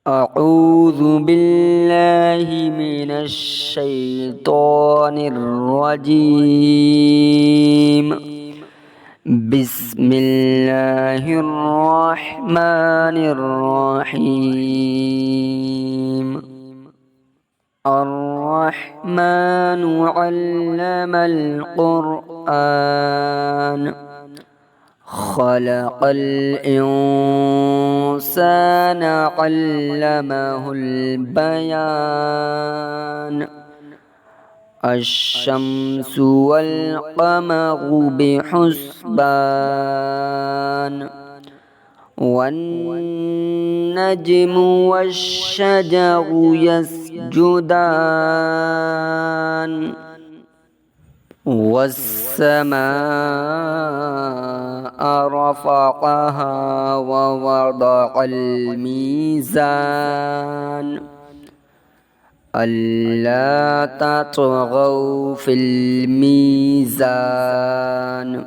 أعوذ بالله من الشيطان الرجيم. بسم الله الرحمن الرحيم. الرحمن علم القرآن خلق الإنسان علمه البيان. الشمس والقمر بحسبان والنجم والشجر يسجدان والسماء رفعها ووضع الميزان ألا تطغوا في الميزان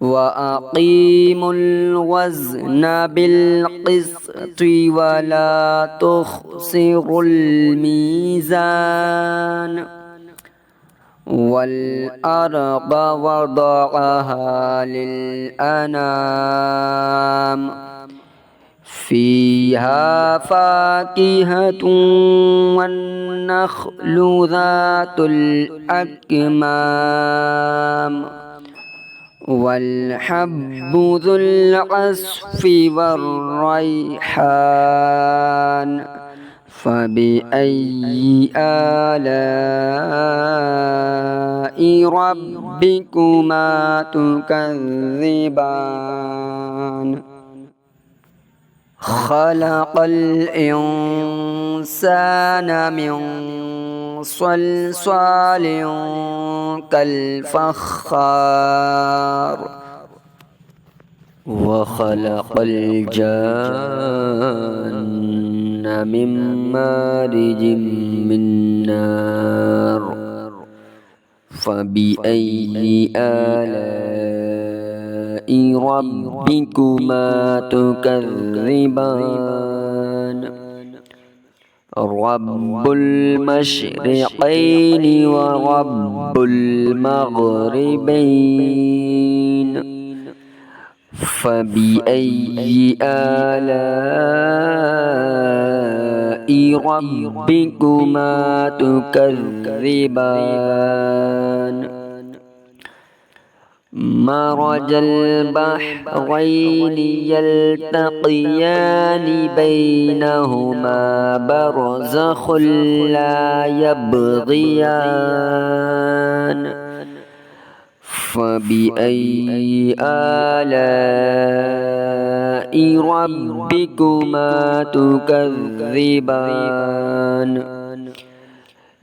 وأقيموا الوزن بالقسط ولا تخسروا الميزان. والأرض وضعها للأنام فيها فاكهة والنخل ذات الأكمام والحب ذو العصف والريحان. فبأي آلاء ربكما تكذبان. خلق الإنسان من صلصال كالفخار وخلق الجان من مارج من نار. فبأي آلاء ربكما تكذبان. رب المشرقين ورب المغربين. فبأي آلاء ربكما تكذبان. مرج البحرين يلتقيان بينهما برزخ لا يبغيان. فبأي آلاء ربكما تكذبان.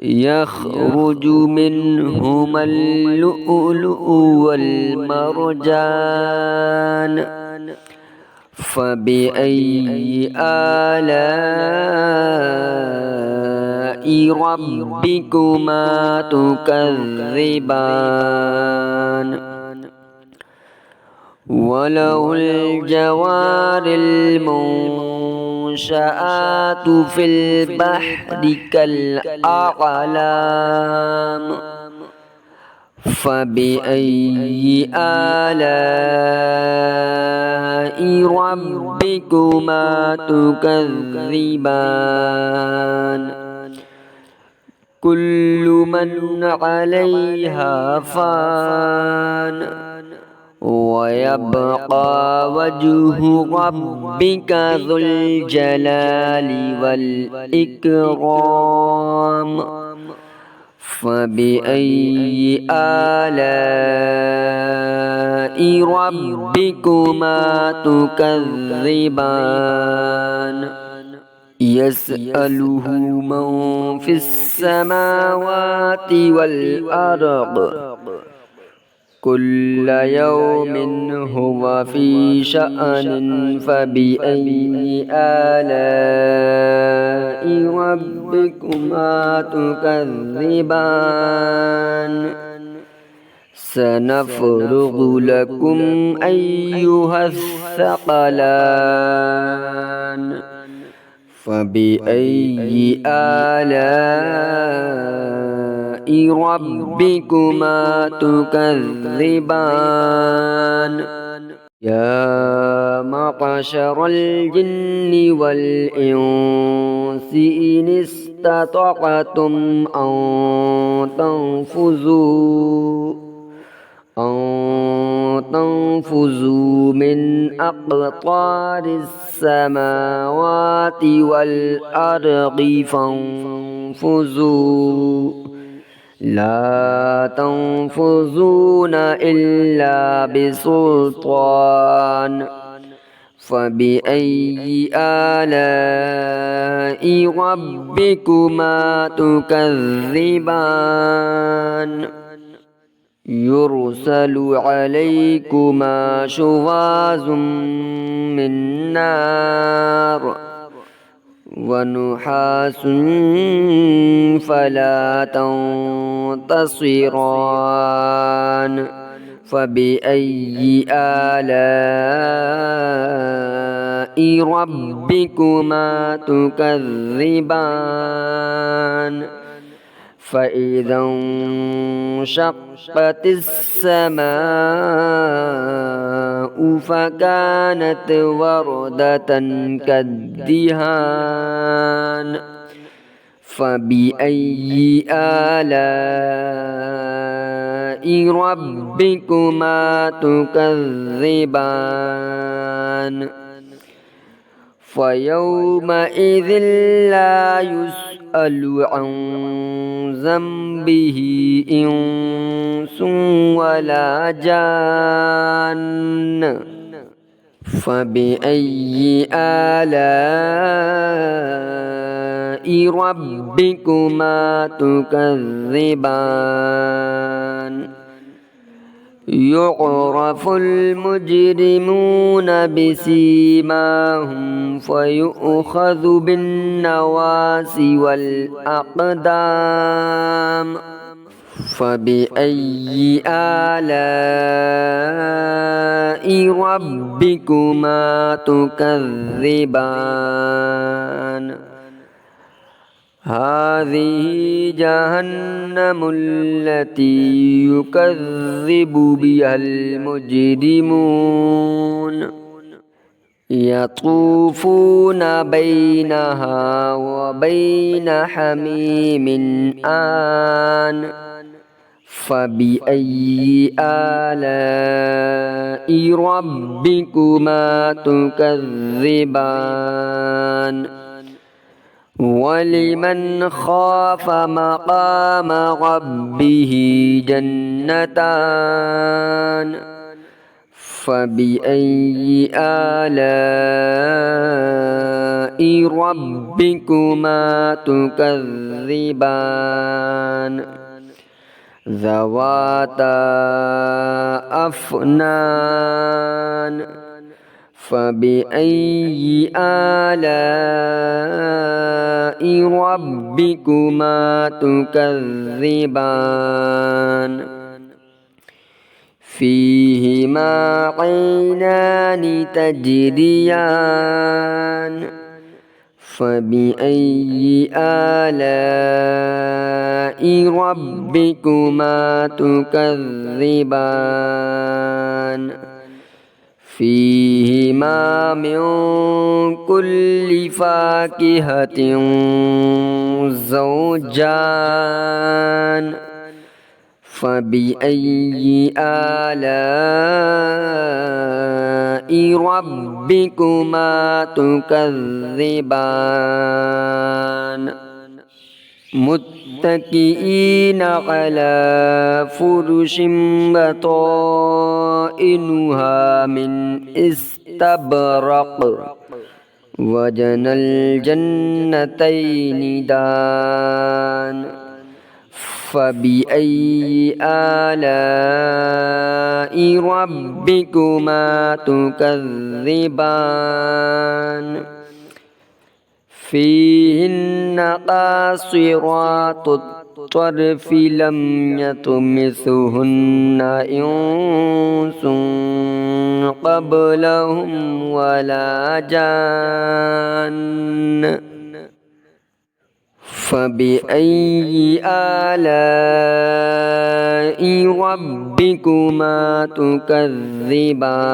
يخرج منهما اللؤلؤ والمرجان. فبأي آلاء ربكما تكذبان. وله الجوار المنشآت في البحر كالأعلام. فبأي آلاء ربكما تكذبان. كل من عليها فان ويبقى وجه ربك ذو الجلال والإكرام. فبأي آلاء ربكما تكذبان. يسأله من في السماوات والأرض كل يوم هو في شأن. فبأي آلاء ربكما تكذبان. سنفرغ لكم أيها الثقلان فبأي آلاء ربكما تكذبان يا معشر الجن والإنس إن استطعتم أن تنفذوا من أقطار السماوات والأرض فانفذوا لا تنفذون إلا بسلطان فبأي آلاء ربكما تكذبان يرسل عليكما شواظ من نار ونحاس فلا تنتصران فبأي آلاء ربكما تكذبان فإذا انشقت السماء فكانت وردة كالدهان فبأي آلاء ربكما تكذبان فيومئذ لا يسأل عن ذنبه إنس ولا جان فبأي آلاء ربكما تكذبان يعرف المجرمون بسيماهم فيؤخذ بالنواصي والأقدام فبأي آلاء ربكما تكذبان هذه جهنم التي يكذب بها المجرمون يطوفون بينها وبين حميم آن فبأي آلاء ربكما تكذبان ولمن خاف مقام ربه جنتان فبأي آلاء ربكما تكذبان ذواتا أفنان فبأي آلاء ربكما تكذبان فيهما عينان تجريان فبأي آلاء ربكما تكذبان فيهما من كل فاكهة زوجان فبأي آلاء ربكما تكذبان متكئين على فرش بطائنها من استبرق وجنى الجنتين دان فبأي آلاء ربكما تكذبان فيهن قاصرات الطرف لم يطمثهن إنس قبلهم ولا جان فبأي آلاء ربكما تكذبان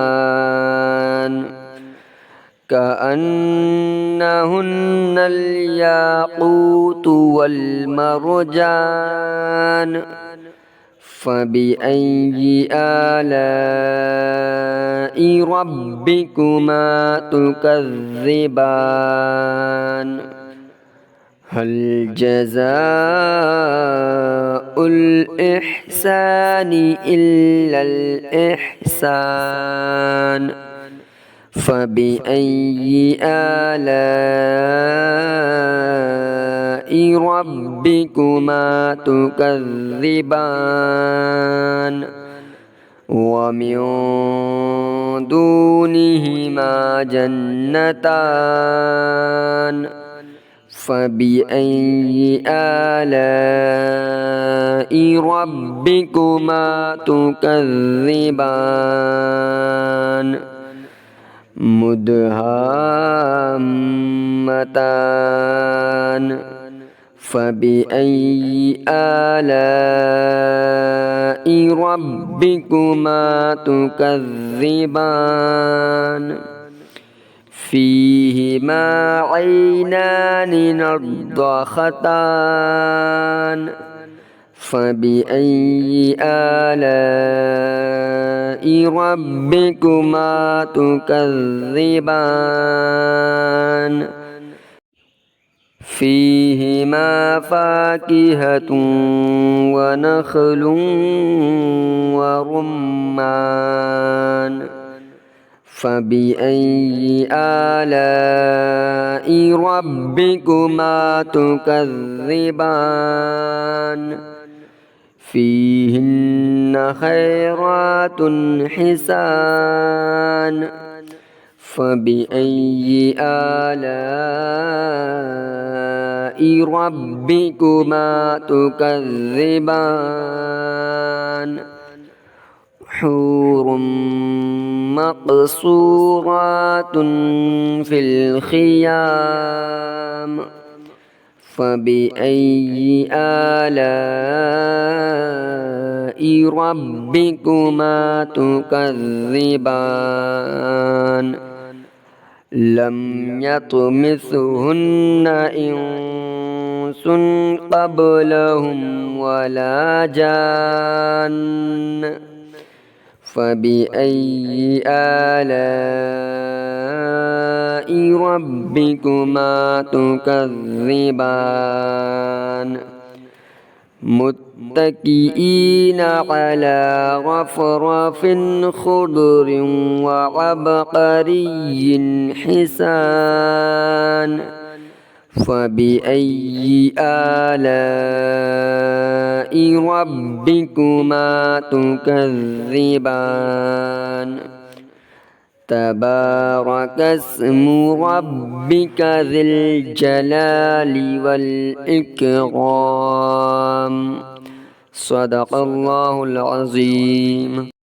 كأنهن الياقوت والمرجان فبأي آلاء ربكما تكذبان هل جزاء الإحسان إلا الإحسان فبأي آلاء ربكما تكذبان ومن دونهما جنتان فبأي آلاء ربكما تكذبان مدهامتان فبأي آلاء ربكما تكذبان فيهما عينان نضختان فبأي آلاء ربكما تكذبان فيهما فاكهة ونخل ورمان فبأي آلاء ربكما تكذبان فيهن خيرات حسان فبأي آلاء ربكما تكذبان حور مقصورات في الخيام فبأي آلاء ربكما تكذبان لم يطمثهن إنس قبلهم ولا جان فبأي آلاء ربكما تكذبان متكئين على رفرف خضر وعبقري حسان فبأي آلاء ربكما تكذبان تبارك اسم ربك ذي الجلال والإكرام صدق الله العظيم.